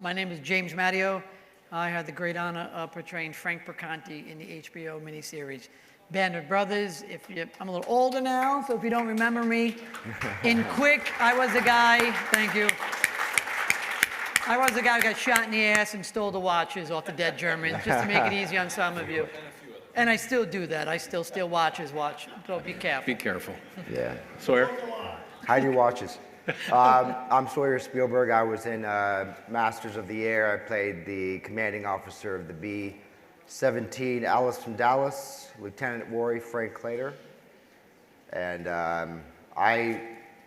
My name is James Madio. I had the great honor of portraying Frank Perconte in the HBO miniseries Band of Brothers. I'm a little older now, so if you don't remember me, in Quick, I was the guy, thank you. I was the guy who got shot in the ass and stole the watches off the dead Germans, just to make it easy on some of you. And I still do that. I still steal watches, so be careful. Be careful. Yeah. Sawyer? Hide your watches. I'm Sawyer Spielberg. I was in Masters of the Air. I played the commanding officer of the B-17 Alice from Dallas, Lieutenant Warry Frank Claytor. And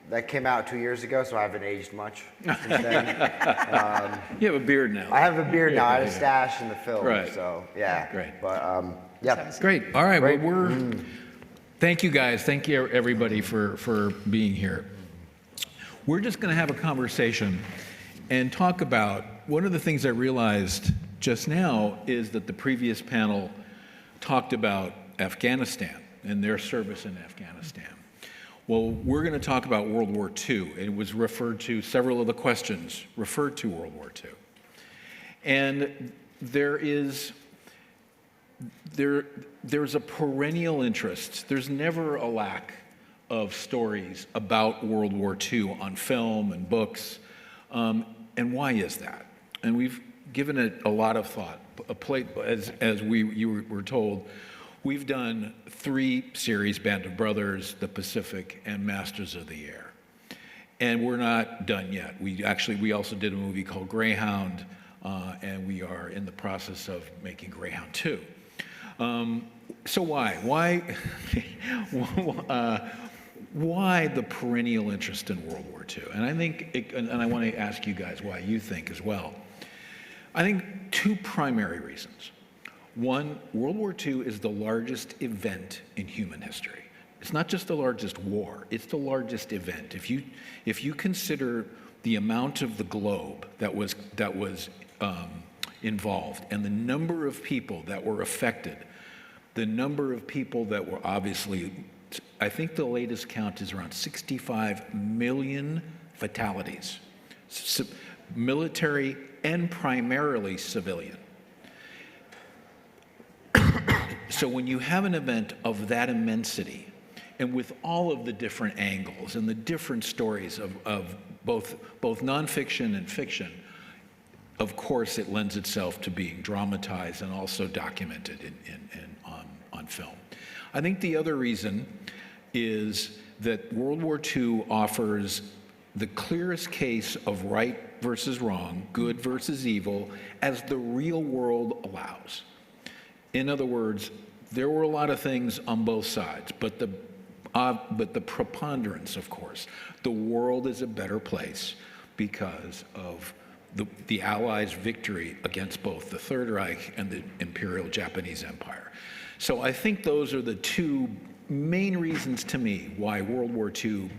that came out 2 years ago, so I haven't aged much since then. You have a beard now. I have a beard now. I had a stash in the film, Right. so yeah. Great. But yeah. Great. All right. Great. Well, thank you guys. Thank you everybody for being here. We're just going to have a conversation and talk about one of the things I realized just now is that the previous panel talked about Afghanistan and their service in Afghanistan. Well, we're going to talk about World War II. It was referred to, several of the questions referred to World War II. And there's a perennial interest. There's never a lack of stories about World War II on film and books. And why is that? And we've given it a lot of thought. As you were told, we've done 3 series, Band of Brothers, The Pacific, and Masters of the Air. And we're not done yet. We also did a movie called Greyhound, and we are in the process of making Greyhound 2. So why? Why the perennial interest in World War II? And I think, and I want to ask you guys why you think as well. I think 2 primary reasons. One, World War II is the largest event in human history. It's not just the largest war, it's the largest event. If you consider the amount of the globe that was involved and the number of people that were affected, the number of people that were obviously, I think the latest count is around 65 million fatalities, military and primarily civilian. So when you have an event of that immensity, and with all of the different angles and the different stories of both nonfiction and fiction, of course it lends itself to being dramatized and also documented on film. I think the other reason is that World War II offers the clearest case of right versus wrong, good versus evil, as the real world allows. In other words, there were a lot of things on both sides, but the preponderance, of course, the world is a better place because of the Allies' victory against both the Third Reich and the Imperial Japanese Empire. So I think those are the 2 main reasons to me why World War II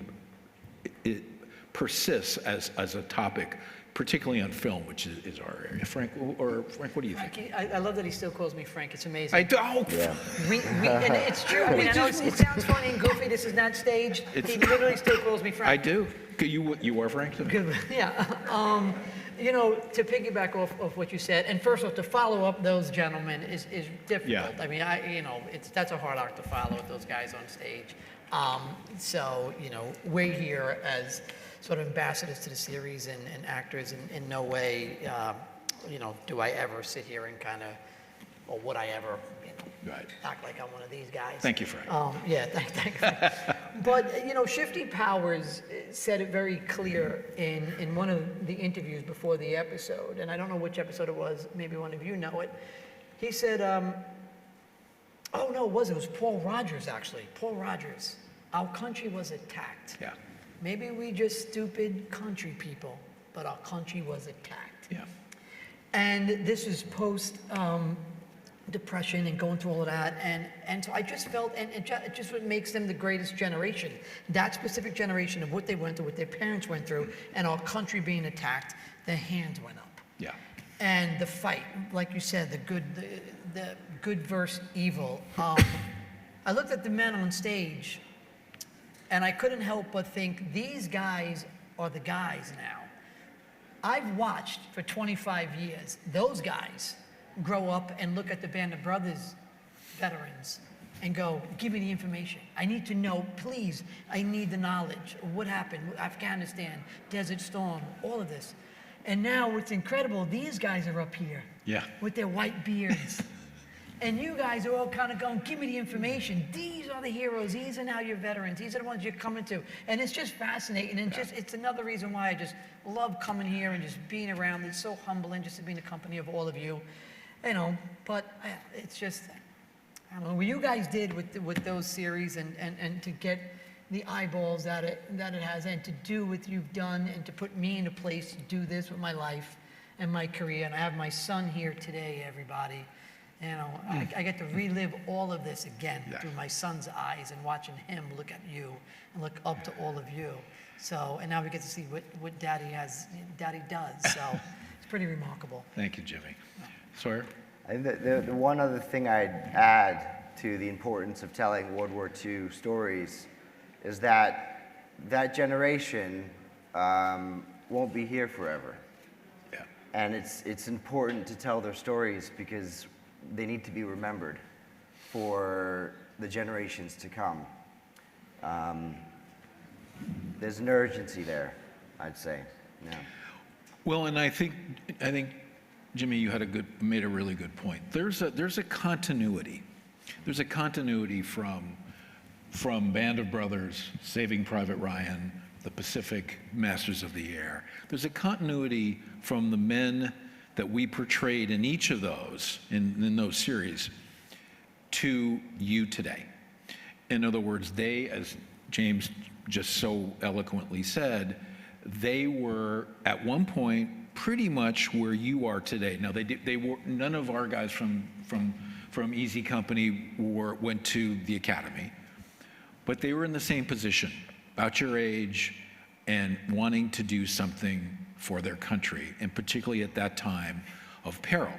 persists as a topic, particularly on film, which is our area. Frank, what do you think? I love that he still calls me Frank. It's amazing. I don't. Yeah. And it's true. I mean, I know it sounds funny and goofy. This is not staged. He literally still calls me Frank. I do. You are Frank? Yeah. To piggyback off of what you said, and first off, to follow up those gentlemen is difficult. Yeah. I mean, that's a hard act to follow with those guys on stage. So we're here as sort of ambassadors to the series and actors, and in no way, do I ever sit here and kind of, or would I ever, Right. act like I'm one of these guys. Thank you, Frank. Yeah, thank you. But, Shifty Powers said it very clear in one of the interviews before the episode, and I don't know which episode it was, maybe one of you know it. He said, oh, no, it was Paul Rogers, actually. Paul Rogers. Our country was attacked. Yeah. Maybe we just stupid country people, but our country was attacked. Yeah. And this is post depression and going through all of that, and so I just felt, and it just what makes them the greatest generation. That specific generation of what they went through, what their parents went through, and our country being attacked, their hands went up. Yeah. And the fight, like you said, the good versus evil. I looked at the men on stage, and I couldn't help but think these guys are the guys now. I've watched for 25 years those guys grow up and look at the Band of Brothers veterans and go, give me the information. I need to know, please. I need the knowledge of what happened, Afghanistan, Desert Storm, all of this. And now what's incredible, these guys are up here with their white beards. And you guys are all kind of going, give me the information. These are the heroes. These are now your veterans. These are the ones you're coming to. And it's just fascinating. And it's another reason why I just love coming here and just being around. It's so humbling just to be in the company of all of you. You know, but it's just, I don't know, what you guys did with those series and to get the eyeballs that it has and to do what you've done and to put me in a place to do this with my life and my career. And I have my son here today, everybody. You know, I get to relive all of this again through my son's eyes and watching him look at you and look up to all of you. So, and now we get to see what Daddy does. So it's pretty remarkable. Thank you, Jimmy. Sawyer? And the one other thing I'd add to the importance of telling World War II stories is that that generation won't be here forever. Yeah. And it's important to tell their stories because they need to be remembered for the generations to come. There's an urgency there, I'd say. Yeah. Well, and I think Jimmy, you made a really good point. There's a continuity. There's a continuity from Band of Brothers, Saving Private Ryan, the Pacific, Masters of the Air. There's a continuity from the men that we portrayed in each of those, in those series, to you today. In other words, they, as James just so eloquently said, they were at one point pretty much where you are today. Now, they were none of our guys from Easy Company went to the academy, but they were in the same position, about your age, and wanting to do something for their country, and particularly at that time of peril.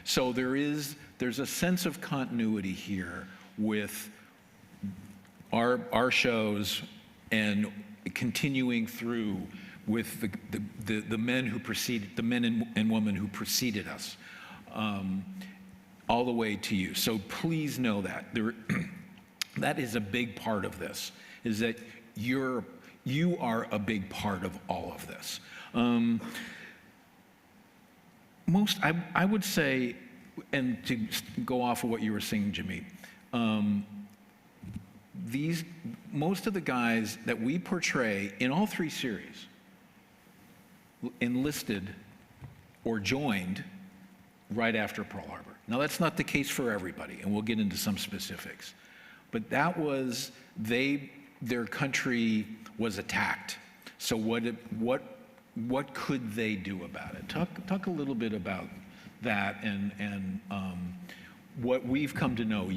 So there's a sense of continuity here with our shows and continuing through with the men who preceded, the men and women who preceded us, all the way to you. So please know that that is a big part of this, is that you are a big part of all of this. I would say, and to go off of what you were saying, Jimmy, most of the guys that we portray in all three series enlisted or joined right after Pearl Harbor. Now, that's not the case for everybody, and we'll get into some specifics. But that was, their country was attacked. So what could they do about it? Talk a little bit about that and what we've come to know.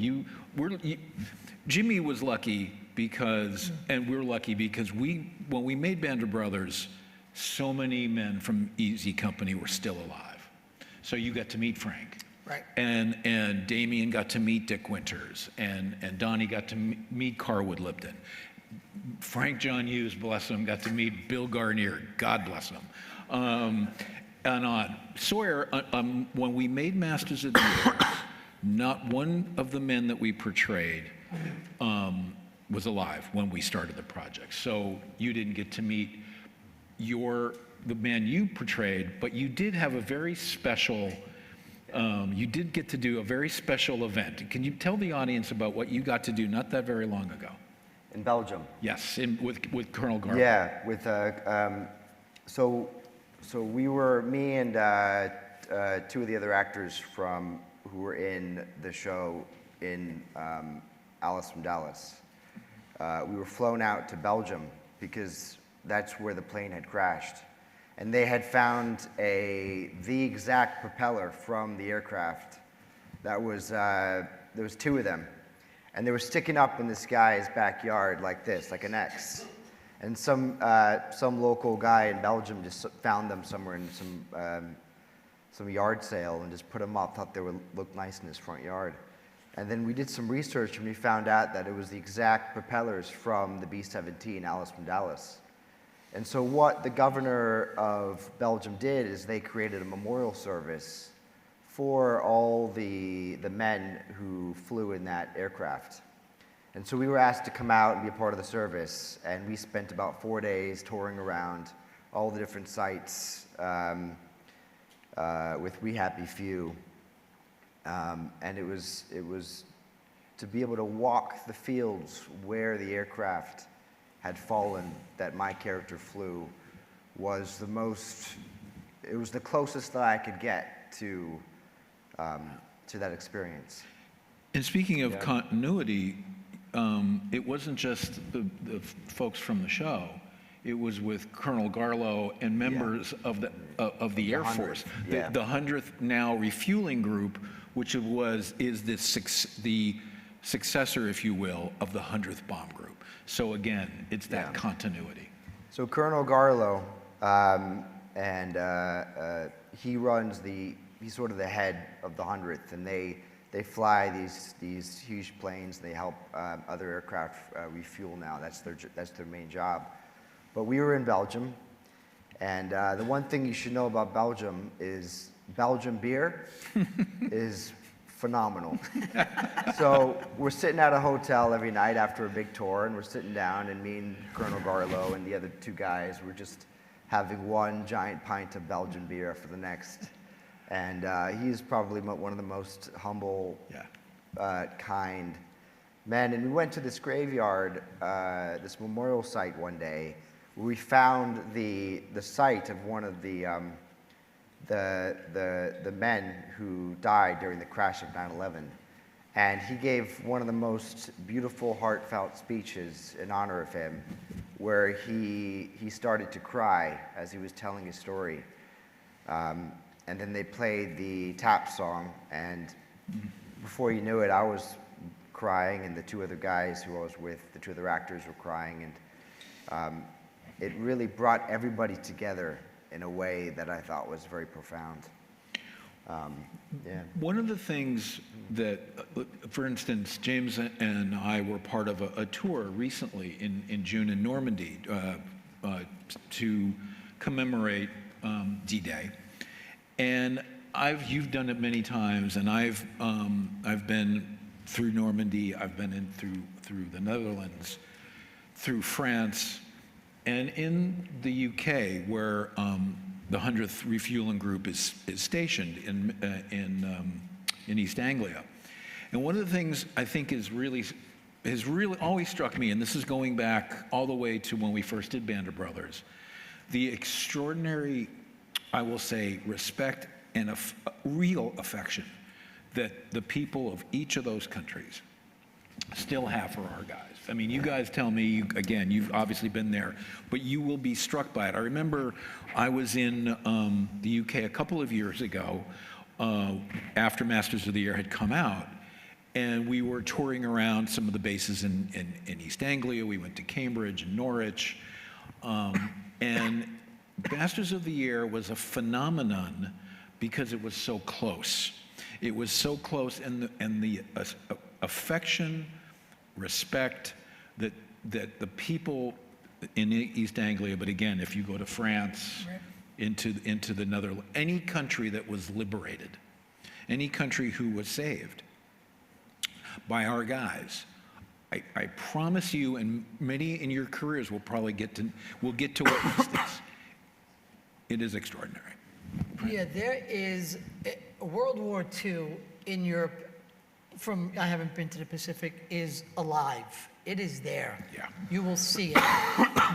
Jimmy was lucky because, and we're lucky because when we made Band of Brothers, so many men from Easy Company were still alive. So you got to meet Frank. Right. And Damien got to meet Dick Winters, and Donnie got to meet Carwood Lipton. Frank John Hughes, bless him, got to meet Bill Garnier, God bless him. And on. Sawyer, when we made Masters of the Air, not one of the men that we portrayed was alive when we started the project. So you didn't get to meet the man you portrayed, but you did have a very special, you did get to do a very special event. Can you tell the audience about what you got to do not that very long ago? In Belgium. Yes, with Colonel Garland. Yeah, with so we were, me and two of the other actors who were in the show in Alice from Dallas. We were flown out to Belgium because that's where the plane had crashed. And they had found the exact propeller from the aircraft. There was two of them. And they were sticking up in this guy's backyard like this, like an X. And some local guy in Belgium just found them somewhere in some yard sale and just put them up, thought they would look nice in his front yard. And then we did some research and we found out that it was the exact propellers from the B-17 Alice from Dallas. And so what the governor of Belgium did is they created a memorial service for all the men who flew in that aircraft. And so we were asked to come out and be a part of the service, and we spent about 4 days touring around all the different sites with We Happy Few. And it was to be able to walk the fields where the aircraft had fallen that my character flew was it was the closest that I could get to that experience. And speaking of continuity, it wasn't just the folks from the show. It was with Colonel Garlow and members of the Air Force. The 100th now refueling group, which is the successor, if you will, of the 100th Bomb Group. So again, it's that continuity. So Colonel Garlow, he's sort of the head of the 100th, and they fly these huge planes. They help other aircraft refuel now. That's their main job. But we were in Belgium, and the one thing you should know about Belgium is Belgian beer is phenomenal. So we're sitting at a hotel every night after a big tour, and we're sitting down, and me and Colonel Garlow and the other two guys were just having one giant pint of Belgian beer after the next. And he's probably one of the most humble, kind men. And we went to this graveyard, this memorial site one day, where we found the site of one of the men who died during the crash of 9/11. And he gave one of the most beautiful, heartfelt speeches in honor of him, where he started to cry as he was telling his story. And then they played the tap song, and before you knew it, I was crying, and the two other guys who I was with, the two other actors, were crying, and it really brought everybody together in a way that I thought was very profound. One of the things that, for instance, James and I were part of a tour recently in June in Normandy to commemorate D-Day. And you've done it many times, and I've been through Normandy, I've been through the Netherlands, through France, and in the UK, where the 100th Refueling Group is stationed in East Anglia. And one of the things I think has really always struck me, and this is going back all the way to when we first did Band of Brothers, the extraordinary, I will say, respect and a real affection that the people of each of those countries still have for our guys. I mean, you guys tell me, again, you've obviously been there, but you will be struck by it. I remember I was in the UK a couple of years ago after Masters of the Air had come out, and we were touring around some of the bases in East Anglia. We went to Cambridge and Norwich, and Masters of the Air was a phenomenon because it was so close. It was so close, and the affection, respect that the people in East Anglia, but again, if you go to France, into the Netherlands, any country that was liberated, any country who was saved by our guys, I promise you, and many in your careers will probably get to witness this. It is extraordinary. Yeah, there is World War II in Europe. I haven't been to the Pacific, is alive. It is there. Yeah. You will see it.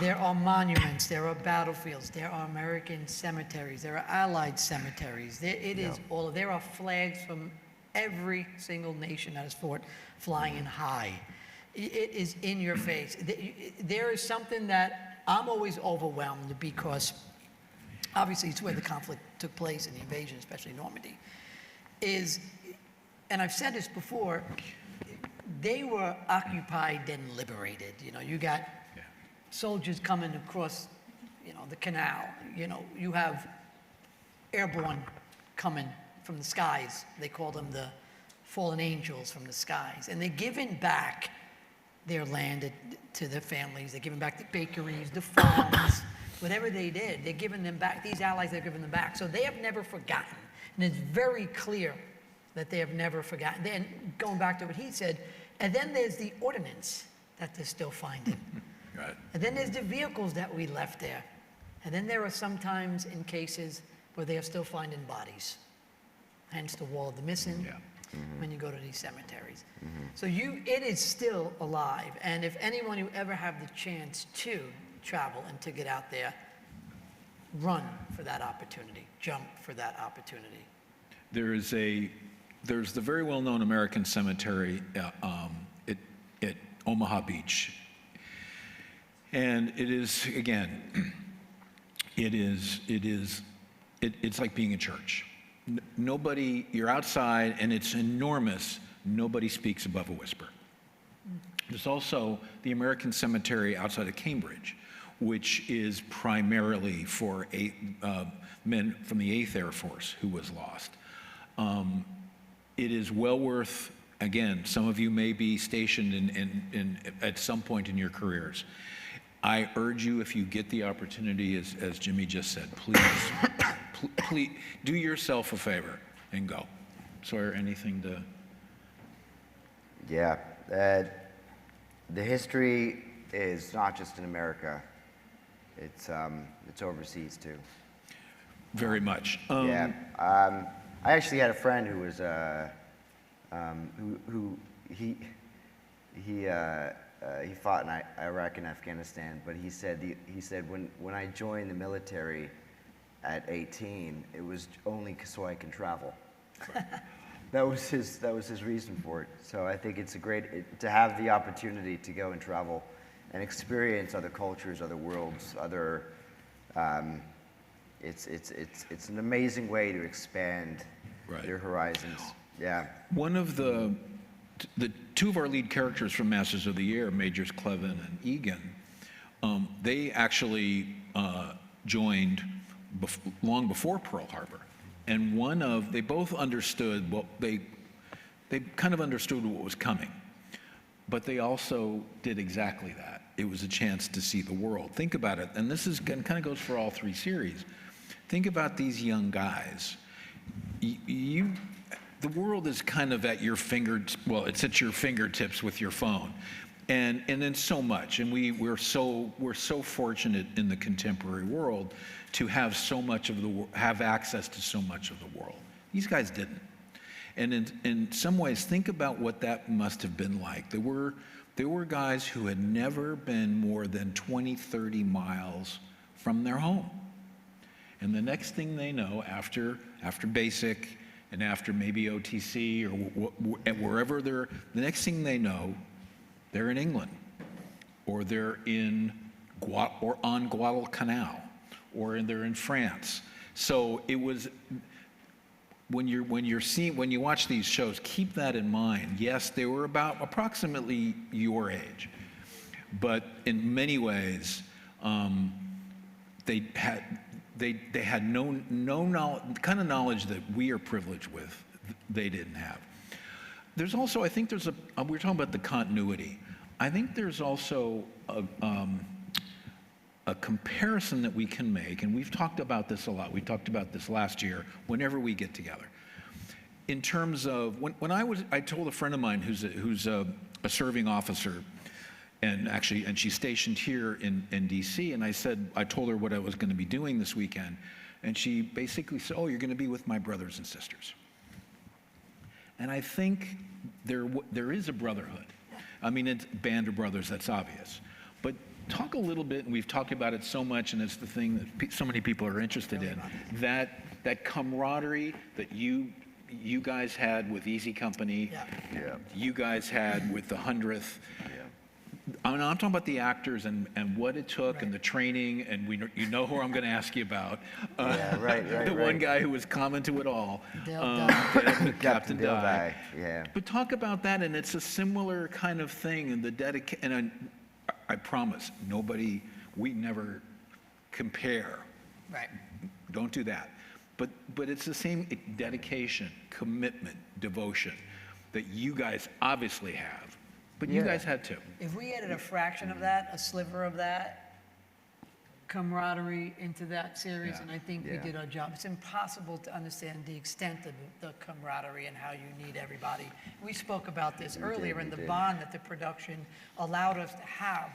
There are monuments, there are battlefields, there are American cemeteries, there are Allied cemeteries. There are flags from every single nation that has fought flying high. It is in your face. There is something that I'm always overwhelmed because obviously it's where the conflict took place and the invasion, especially Normandy, and I've said this before, they were occupied then liberated. You know, you got soldiers coming across, the canal. You have airborne coming from the skies. They call them the fallen angels from the skies. And they're giving back their land to their families. They're giving back the bakeries, the farms. whatever they did, they're giving them back, these allies, they're giving them back. So they have never forgotten. And it's very clear that they have never forgotten. Then, going back to what he said, and then there's the ordnance that they're still finding. Right. And then there's the vehicles that we left there. And then there are sometimes in cases where they are still finding bodies. Hence the wall of the missing. Yeah. When you go to these cemeteries. So it is still alive. And if anyone who ever have the chance to travel and to get out there, run for that opportunity, jump for that opportunity. There's the very well-known American cemetery at Omaha Beach. And it is, again, it's like being in church. Nobody, you're outside and it's enormous. Nobody speaks above a whisper. There's also the American Cemetery outside of Cambridge, which is primarily for men from the 8th Air Force who was lost. It is well worth, again, some of you may be stationed at some point in your careers. I urge you, if you get the opportunity, as Jimmy just said, please do yourself a favor and go. Sawyer, anything to? Yeah, the history is not just in America; it's overseas too. Very much. Yeah, I actually had a friend who was he fought in Iraq and Afghanistan, but he said when I joined the military at 18, it was only so I can travel. That was his reason for it. So I think it's to have the opportunity to go and travel and experience other cultures, other worlds, other. It's an amazing way to expand your horizons. Yeah. One of the two of our lead characters from Masters of the Air, Majors Clevin and Egan, they actually joined long before Pearl Harbor, and they both understood they kind of understood what was coming, but they also did exactly that. It was a chance to see the world. Think about it, and this kind of goes for all three series. Think about these young guys. The world is kind of at your it's at your fingertips with your phone, and then so much. And we're so fortunate in the contemporary world to have have access to so much of the world. These guys didn't, and in some ways, think about what that must have been like. There were guys who had never been more than 20, 30 miles from their home, and the next thing they know, after basic. And after maybe OTC or wherever the next thing they know, they're in England, or they're on Guadalcanal, or they're in France. So it was when you watch these shows, keep that in mind. Yes, they were about approximately your age, but in many ways, they had no knowledge, the kind of knowledge that we are privileged with, they didn't have. There's also, I think we're talking about the continuity. I think there's also a comparison that we can make, and we've talked about this a lot. We talked about this last year whenever we get together. In terms of, I told a friend of mine who's a serving officer, and she's stationed here in DC, and I told her what I was going to be doing this weekend, and she basically said, "Oh, you're going to be with my brothers and sisters." And I think there is a brotherhood. I mean, it's a band of brothers, that's obvious. But talk a little bit, and we've talked about it so much, and it's the thing that so many people are interested in, that camaraderie that you guys had with Easy Company, you guys had with the 100th. I'm talking about the actors and what it took and the training, and you know who I'm going to ask you about. The one guy who was common to it all, Captain Dye. Yeah. But talk about that, and it's a similar kind of thing, and the dedication. And I promise, we never compare. Right. Don't do that. But it's the same dedication, commitment, devotion that you guys obviously have. But you guys had to. If we added a fraction of that, a sliver of that, camaraderie into that series, Yeah. and I think we Yeah. did our job. It's impossible to understand the extent of the camaraderie and how you need everybody. We spoke about this earlier in the bond that the production allowed us to have,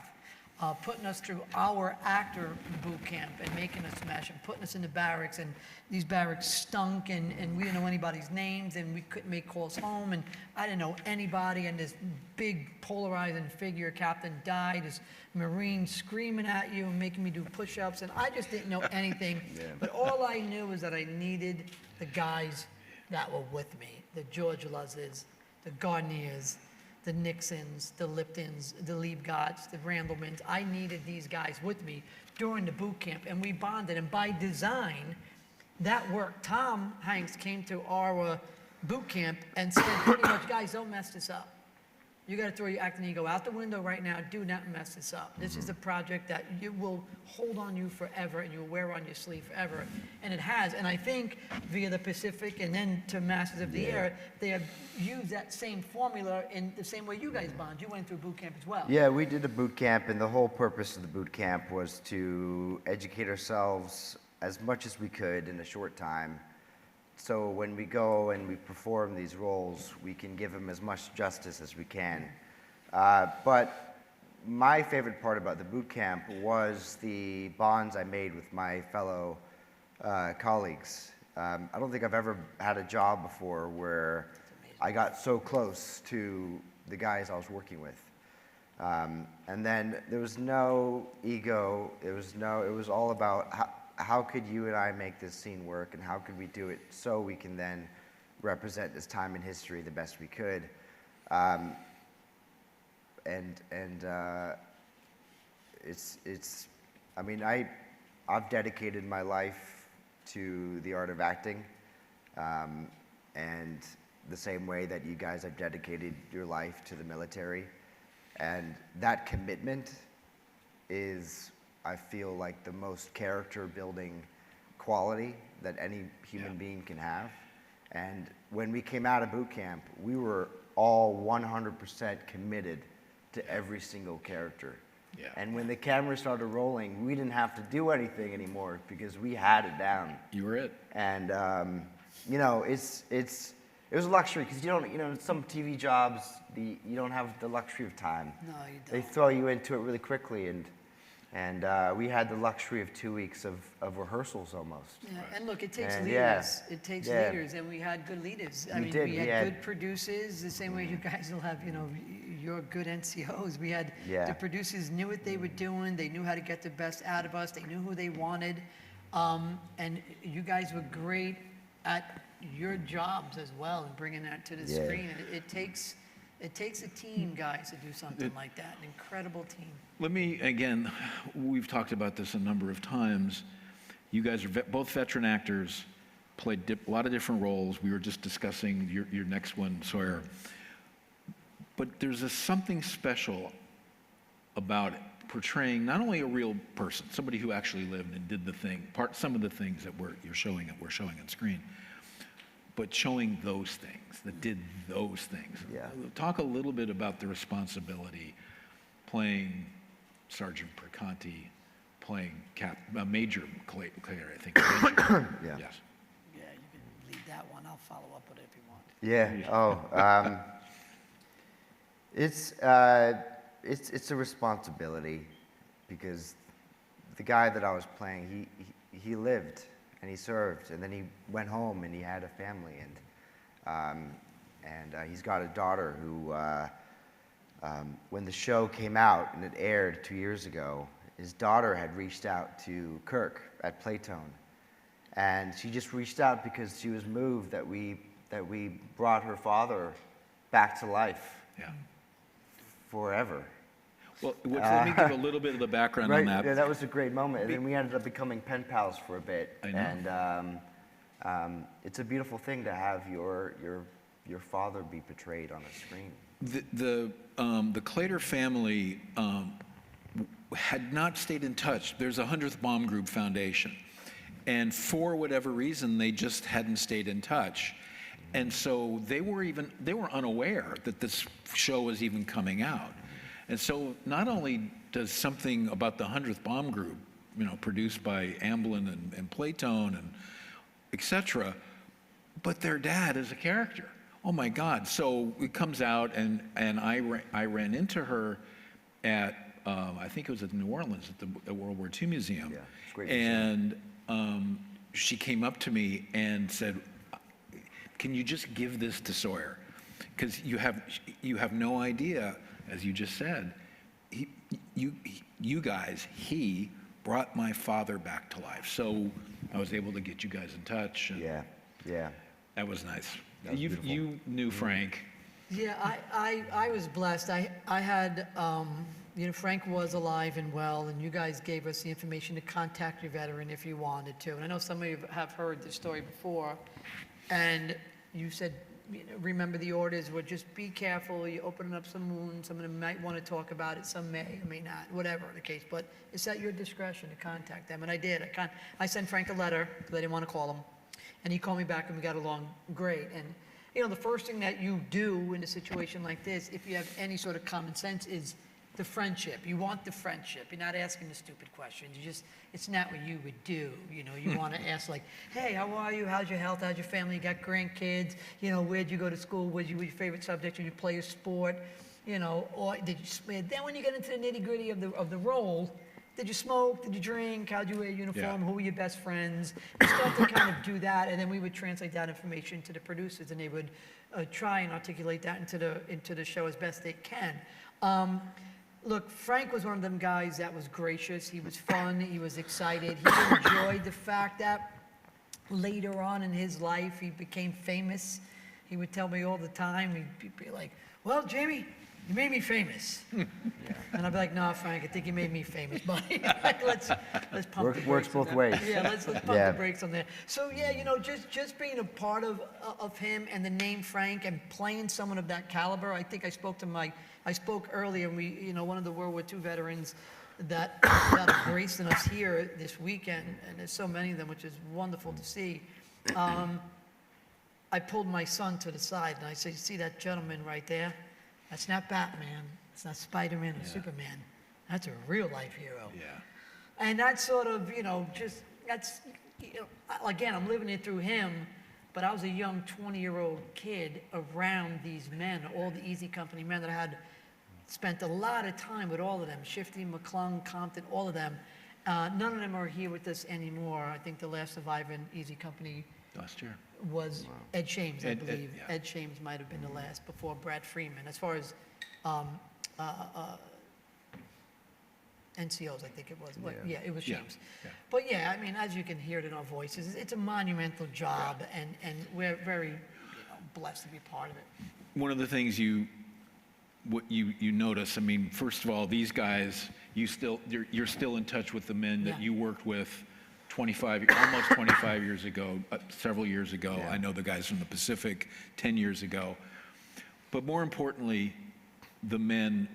putting us through our actor boot camp and making us smash and putting us in the barracks, and these barracks stunk, and we didn't know anybody's names, and we couldn't make calls home, and I didn't know anybody, and this big polarizing figure captain died, this Marine screaming at you and making me do push-ups, and I just didn't know anything. But all I knew was that I needed the guys that were with me, the George Luzzes, the Garniers, the Nixons, the Liptons, the Liebgotts, the Randlemans. I needed these guys with me during the boot camp, and we bonded. And by design, that worked. Tom Hanks came to our boot camp and said pretty much, guys, don't mess this up. You got to throw your acting ego out the window right now. Do not mess this up. This is a project that you will hold on you forever and you'll wear on your sleeve forever. And it has. And I think via the Pacific and then to Masters of the Air, they have used that same formula in the same way you guys bond. You went through boot camp as well. Yeah, we did a boot camp, and the whole purpose of the boot camp was to educate ourselves as much as we could in a short time. So when we go and we perform these roles, we can give them as much justice as we can. But my favorite part about the boot camp was the bonds I made with my fellow colleagues. I don't think I've ever had a job before where I got so close to the guys I was working with. And then there was no ego. It was all about how could you and I make this scene work, and how could we do it so we can then represent this time in history the best we could. I mean, I've dedicated my life to the art of acting, and the same way that you guys have dedicated your life to the military. And that commitment is, I feel like, the most character-building quality that any human being can have. And when we came out of boot camp, we were all 100% committed to every single character. Yeah. And when the camera started rolling, we didn't have to do anything anymore because we had it down. You were it. And you know, it was a luxury because you don't, you know, some TV jobs, you don't have the luxury of time. No, you don't. They throw you into it really quickly, and we had the luxury of 2 weeks of rehearsals almost. Yeah, and look, it takes And, leaders. yeah, It takes yeah. leaders, and we had good leaders. I We mean, did, we we had had- good producers, the same way you guys will have, you know, your good NCOs. We had Yeah. the producers knew what they were doing. They knew how to get the best out of us. They knew who they wanted, and you guys were great at your jobs as well and bringing that to the Yeah. screen. And it takes a team, guys, to do something like that. An incredible team. Let me, again, we've talked about this a number of times. You guys are both veteran actors, played a lot of different roles. We were just discussing your next one, Sawyer. But there's something special about portraying not only a real person, somebody who actually lived and did the thing, some of the things that we're showing on screen, but showing those things, that did those things. Yeah. Talk a little bit about the responsibility playing Sergeant Perconte, playing Major Claytor, I think. Yeah. Yes. Yeah, you can lead that one. I'll follow up with it if you want. Yeah. Oh, it's a responsibility because the guy that I was playing, he lived and he served, and then he went home and he had a family, and he's got a daughter who, when the show came out and it aired 2 years ago, his daughter had reached out to Kirk at Playtone, and she just reached out because she was moved that we brought her father back to life. Yeah. Forever. Well, let me give a little bit of the background on that. Yeah, that was a great moment. And then we ended up becoming pen pals for a bit. I know. And it's a beautiful thing to have your father be portrayed on a screen. The Claytor family had not stayed in touch. There's a 100th Bomb Group Foundation, and for whatever reason, they just hadn't stayed in touch. And so they were unaware that this show was even coming out. And so not only does something about the 100th Bomb Group produced by Amblin and Playtone and etc. But their dad is a character. Oh my God! So it comes out, and I ran into her at I think it was at New Orleans at the World War II Museum. Yeah, it's a great museum. And she came up to me and said, "Can you just give this to Sawyer? Because you have no idea, as you just said, you guys, he brought my father back to life." So I was able to get you guys in touch. And Yeah. that was nice. That was beautiful. You knew Frank. Yeah, I was blessed. I had, Frank was alive and well, and you guys gave us the information to contact your veteran if you wanted to. And I know some of you have heard this story before, and you said, remember the orders were just be careful, you're opening up some wounds, some of them might want to talk about it, some may or may not, whatever the case, but it's at your discretion to contact them, and I did. I sent Frank a letter, because I didn't want to call him, and he called me back and we got along great. And the first thing that you do in a situation like this, if you have any sort of common sense, is the friendship. You want the friendship. You're not asking the stupid questions. It's not what you would do. You want to ask like, hey, how are you? How's your health? How's your family? You got grandkids? Where'd you go to school? What's your favorite subject? Did you play a sport? Or did you, then when you get into the nitty gritty of the role, did you smoke? Did you drink? How'd you wear a uniform? Yeah. Who were your best friends? We start to kind of do that, and then we would translate that information to the producers, and they would try and articulate that into the show as best they can. Look, Frank was one of them guys that was gracious. He was fun. He was excited. He enjoyed the fact that later on in his life he became famous. He would tell me all the time. He'd be like, "Well, Jamie, you made me famous." And I'd be like, "No, Frank, I think you made me famous, buddy." let's pump the brakes. Works both on that. ways. Yeah, let's pump the brakes on there. So yeah, just being a part of him and the name Frank and playing someone of that caliber. I think I spoke earlier, and we, one of the World War II veterans that are gracing us here this weekend, and there's so many of them, which is wonderful to see. I pulled my son to the side and I said, "You see that gentleman right there? That's not Batman. It's not Spider-Man or Superman. That's a real life hero." Yeah. And that's sort of, again, I'm living it through him, but I was a young 20-year-old kid around these men, all the Easy Company men that I had spent a lot of time with all of them, Shifty, McClung, Compton, all of them. None of them are here with us anymore. I think the last surviving Easy Company Last year. was Ed Shames, I believe. yeah. Ed Shames might have been the last before Brad Freeman. As far as NCOs, I think it was. Yeah, it was Yeah, Shames. yeah. But yeah, I mean, as you can hear it in our voices, it's a monumental job, and we're very blessed to be part of it. One of the things you notice, I mean, first of all, these guys, you're still in touch with the men that Yeah. you worked with almost 25 years ago, several years ago. Yeah. I know the guys from the Pacific 10 years ago. But more importantly, the men,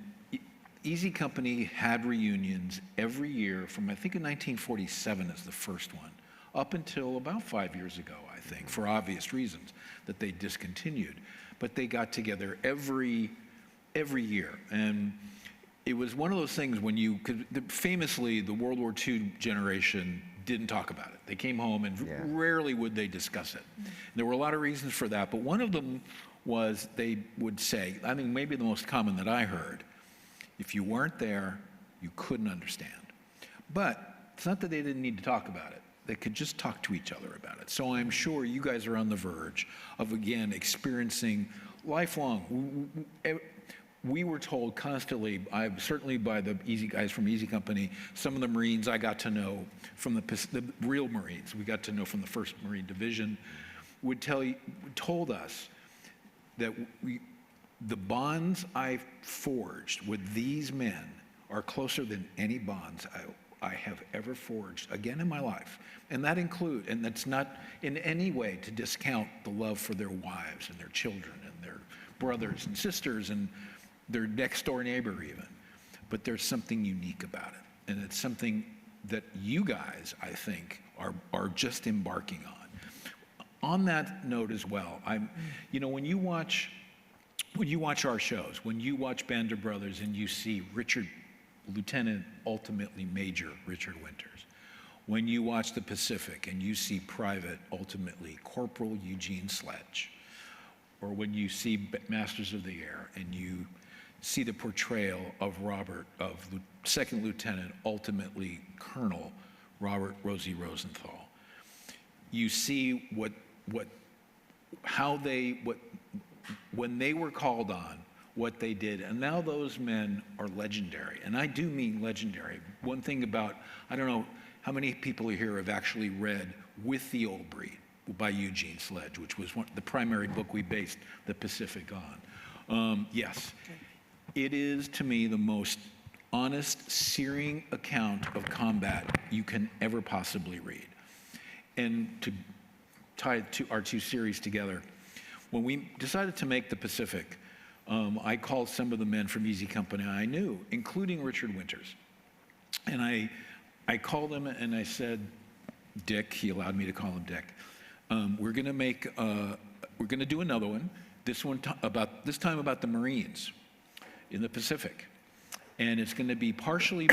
Easy Company had reunions every year from, I think in 1947 is the first one, up until about 5 years ago, I think, for obvious reasons, that they discontinued. But they got together every year. And it was one of those things when famously, the World War II generation didn't talk about it. They came home and rarely would they discuss it. There were a lot of reasons for that, but one of them was they would say, I think maybe the most common that I heard, if you weren't there, you couldn't understand. But it's not that they didn't need to talk about it. They could just talk to each other about it. So I'm sure you guys are on the verge of, again, experiencing lifelong. We were told constantly, certainly by the guys from Easy Company, some of the Marines I got to know from the real Marines, we got to know from the 1st Marine Division, told us that the bonds I forged with these men are closer than any bonds I have ever forged again in my life. And that's not in any way to discount the love for their wives and their children and their brothers and sisters and their next door neighbor even. But there's something unique about it. And it's something that you guys, I think, are just embarking on. On that note as well, when you watch our shows, when you watch Band of Brothers and you see Lieutenant, ultimately Major Richard Winters, when you watch the Pacific and you see Private, ultimately Corporal Eugene Sledge, or when you see Masters of the Air and you see the portrayal of Second Lieutenant, ultimately Colonel Robert Rosie Rosenthal, you see when they were called on, what they did. And now those men are legendary. And I do mean legendary. One thing about, I don't know how many people here have actually read With the Old Breed by Eugene Sledge, which was the primary book we based the Pacific on. Yes, it is to me the most honest, searing account of combat you can ever possibly read. And to tie our two series together, when we decided to make the Pacific, I called some of the men from Easy Company I knew, including Richard Winters. And I called him and I said, Dick, he allowed me to call him Dick, we're gonna do another one, this time about the Marines in the Pacific. And it's gonna be partially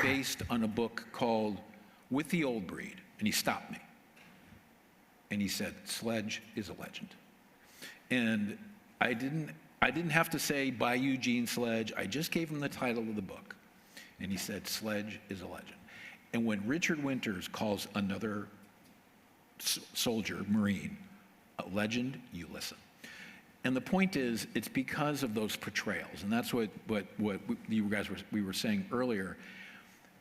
based on a book called With the Old Breed. And he stopped me. And he said, Sledge is a legend. And I didn't have to say by Eugene Sledge. I just gave him the title of the book. And he said, Sledge is a legend. And when Richard Winters calls another soldier, Marine, a legend, you listen. And the point is, it's because of those portrayals. And that's what you guys we were saying earlier,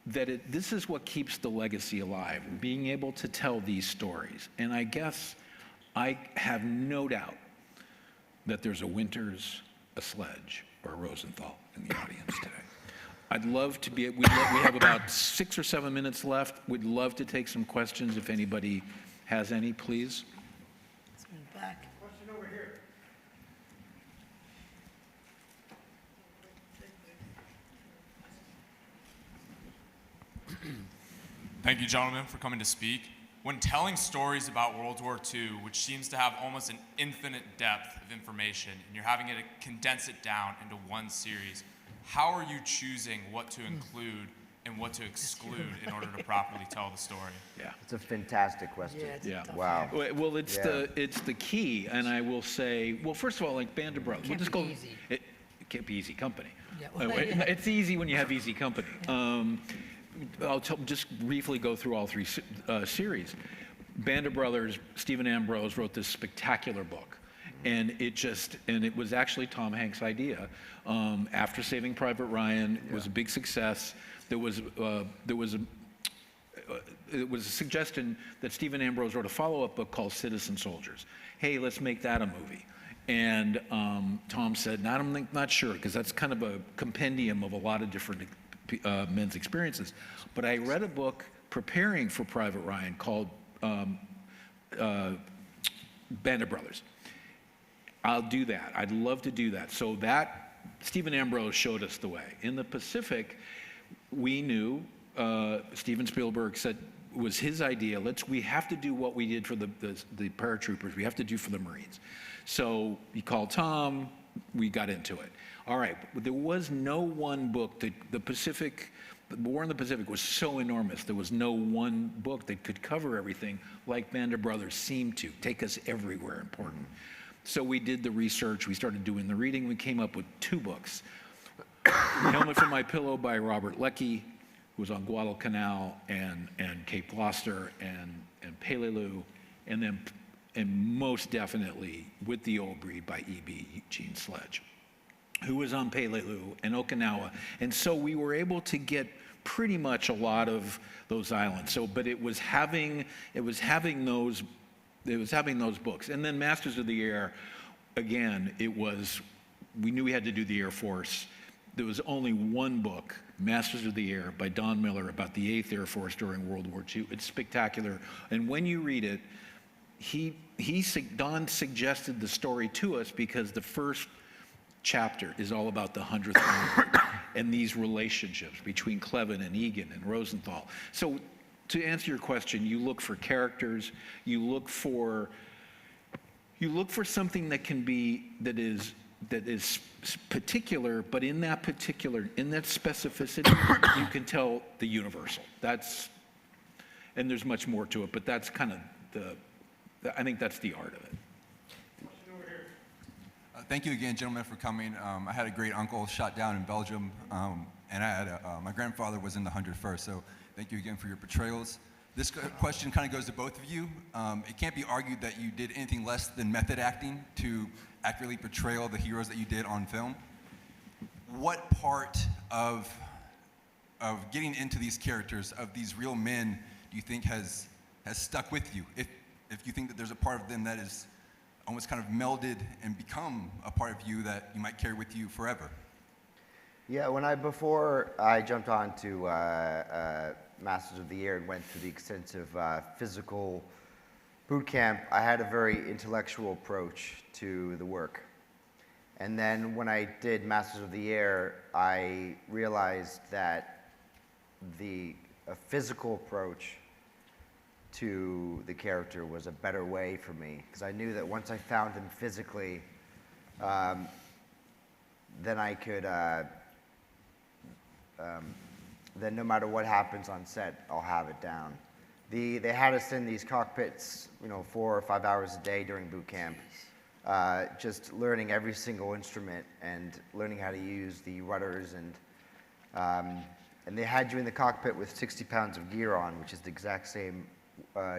that this is what keeps the legacy alive, being able to tell these stories. And I guess I have no doubt that there's a Winters, a Sledge, or a Rosenthal in the audience today. I'd love to we have about 6 or 7 minutes left. We'd love to take some questions if anybody has any, please. Let's move back. Question over here. Thank you, gentlemen, for coming to speak. When telling stories about World War II, which seems to have almost an infinite depth of information, and you're having to condense it down into one series, how are you choosing what to include and what to exclude in order to properly tell the story? Yeah. It's a fantastic question. Yeah, it's a tough Wow. Well, it's the key, and I will say, well, first of all, like Band of Brothers. Can't We'll just be go. easy. It can't be easy company. Yeah, well, yeah. It's easy when you have easy company. I'll just briefly go through all three series. Band of Brothers, Stephen Ambrose wrote this spectacular book. And it was actually Tom Hanks' idea. After Saving Private Ryan, it was a big success. There was a suggestion that Stephen Ambrose wrote a follow-up book called Citizen Soldiers. Hey, let's make that a movie. And Tom said, no, I'm not sure, because that's kind of a compendium of a lot of different men's experiences. But I read a book preparing for Private Ryan called Band of Brothers. I'll do that. I'd love to do that. So that, Stephen Ambrose showed us the way. In the Pacific, we knew, Steven Spielberg said, it was his idea, we have to do what we did for the paratroopers, we have to do for the Marines. So he called Tom, we got into it. All right, but there was no one book that the War in the Pacific was so enormous, there was no one book that could cover everything like Band of Brothers seemed to, take us everywhere important. So we did the research, we started doing the reading, we came up with 2 books. Helmet from My Pillow by Robert Leckie, who was on Guadalcanal and Cape Gloucester and Peleliu, and most definitely With the Old Breed by E.B. Eugene Sledge, who was on Peleliu and Okinawa. And so we were able to get pretty much a lot of those islands. So, but it was having those books. And then Masters of the Air, again, we knew we had to do the Air Force. There was only one book, Masters of the Air by Don Miller, about the 8th Air Force during World War II. It's spectacular. And when you read it, Don suggested the story to us because the first chapter is all about the 100th Army and these relationships between Clevin and Egan and Rosenthal. So to answer your question, you look for characters, you look for something that is particular, but in that specificity, you can tell the universal. And there's much more to it, but that's kind of I think that's the art of it. Thank you again, gentlemen, for coming. I had a great uncle shot down in Belgium, and I had my grandfather was in the 101st, so thank you again for your portrayals. This question kind of goes to both of you. It can't be argued that you did anything less than method acting to accurately portray all the heroes that you did on film. What part of getting into these characters, of these real men, do you think has stuck with you? If you think that there's a part of them that is almost kind of melded and become a part of you that you might carry with you forever? Yeah, before I jumped on to Masters of the Air and went through the extensive physical boot camp, I had a very intellectual approach to the work. And then when I did Masters of the Air, I realized that a physical approach to the character was a better way for me, because I knew that once I found him physically, then I could, then no matter what happens on set, I'll have it down. They had us in these cockpits, 4 or 5 hours a day during boot camp, just learning every single instrument and learning how to use the rudders, and they had you in the cockpit with 60 pounds of gear on, which is the exact same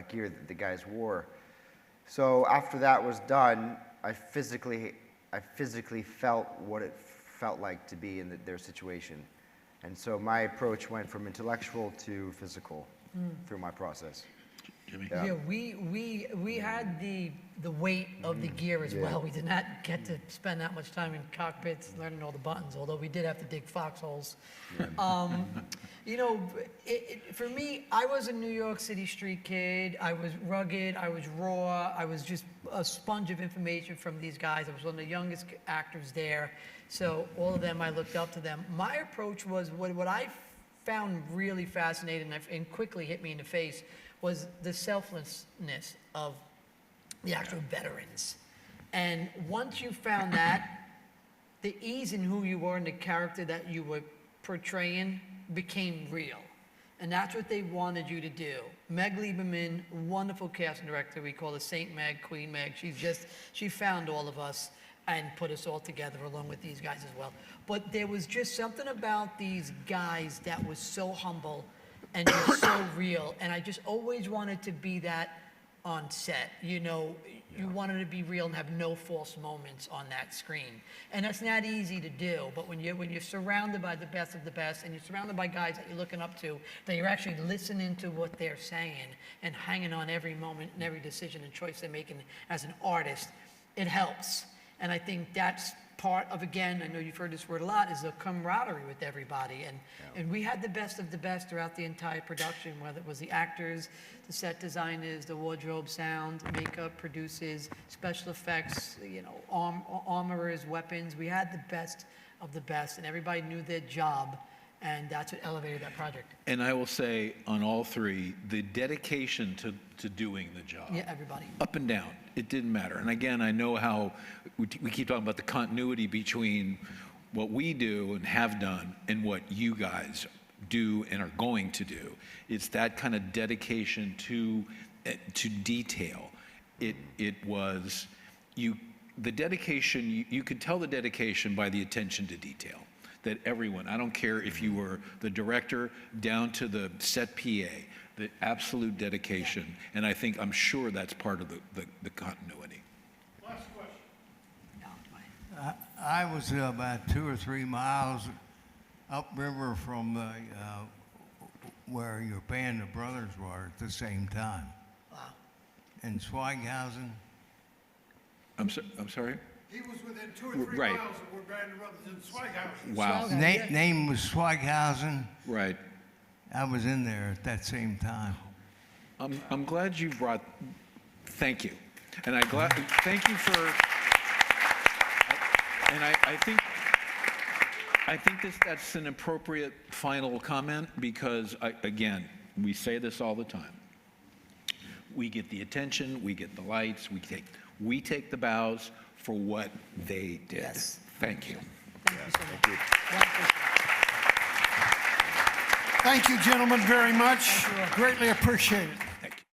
gear that the guys wore. So after that was done, I physically felt what it felt like to be in their situation. And so my approach went from intellectual to physical through my process. Jimmy? Yeah, we had the weight of the gear as well. We did not get to spend that much time in cockpits learning all the buttons, although we did have to dig foxholes. For me, I was a New York City street kid. I was rugged, I was raw, I was just a sponge of information from these guys. I was one of the youngest actors there, so all of them, I looked up to them. My approach was, what I found really fascinating and quickly hit me in the face was the selflessness of the actual veterans. And once you found that, the ease in who you were and the character that you were portraying became real. And that's what they wanted you to do. Meg Lieberman, wonderful casting director. We call her Saint Meg, Queen Meg. She found all of us and put us all together along with these guys as well. But there was just something about these guys that was so humble and just so real. And I just always wanted to be that on set. You wanted to be real and have no false moments on that screen. And that's not easy to do, but when you're surrounded by the best of the best, and you're surrounded by guys that you're looking up to, that you're actually listening to what they're saying and hanging on every moment and every decision and choice they're making as an artist, it helps. And I think that's part of, again, I know you've heard this word a lot, is the camaraderie with everybody. And we had the best of the best throughout the entire production, whether it was the actors, the set designers, the wardrobe, sound, makeup, producers, special effects, armorers, weapons. We had the best of the best, and everybody knew their job, and that's what elevated that project. And I will say on all three, the dedication to doing the job. Yeah, everybody. Up and down, it didn't matter. And again, I know how we keep talking about the continuity between what we do and have done and what you guys do and are going to do. It's that kind of dedication to detail. It was the dedication. You could tell the dedication by the attention to detail. That everyone, I don't care if you were the director down to the set PA, the absolute dedication, and I'm sure that's part of the continuity. Last question. I was about 2 or 3 miles upriver from where your band of brothers were at the same time. Wow. In Swaghausen. I'm sorry? He was within 2 or 3 Right. miles of where Band of Brothers in Swaghausen. Wow. Yeah. Name was Swaghausen. Right. I was in there at that same time. I'm glad you brought. Thank you, and thank you for. And I think that's an appropriate final comment because again, we say this all the time. We get the attention, we get the lights, we take the bows for what they did. Yes. Thank you. Thank you so much. Wonderful. Thank you, gentlemen, very much. Greatly appreciate it.